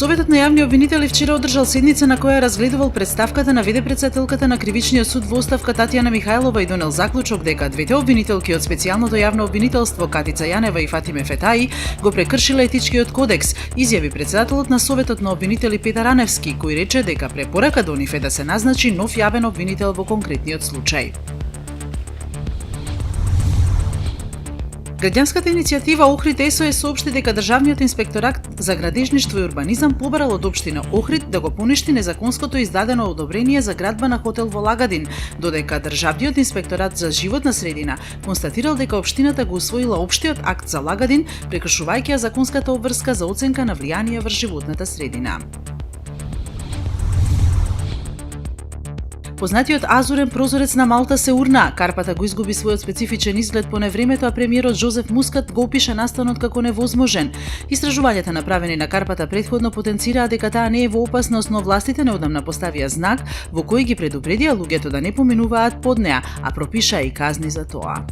Советот на јавни обвинители вчера одржал седница на која разгледувал представката на вд-претседателката на Кривичниот суд во оставка Татјана Михајлова и донел заклучок дека двете обвинителки од специјалното јавно обвинителство Катица Јанева и Фатиме Фетаи го прекршила етичкиот кодекс, изјави претседателот на Советот на обвинители Петар Аневски, кој рече дека препорака до нив е да се назначи нов јавен обвинител во конкретниот случај. Граѓанската иницијатива Охрид СОС соопшти дека Државниот инспекторат за градежништво и урбанизам побарал од општина Охрид да го поништи незаконското издадено одобрение за градба на хотел во Лагадин, додека Државниот инспекторат за животна средина констатирал дека општината го усвоила општиот акт за Лагадин, прекршувајќи ја законската обврска за оценка на влијание врз животната средина. Познатиот азурен прозорец на Малта се урна. Карпата го изгуби својот специфичен изглед по невремето, а премиерот Жозеф Мускат го опиша настанот како невозможен. Истражувањата направени на Карпата претходно потенцираа дека таа не е во опасност, но властите неодамна поставија знак во кој ги предупредија луѓето да не поминуваат под неа, а пропишаа и казни за тоа.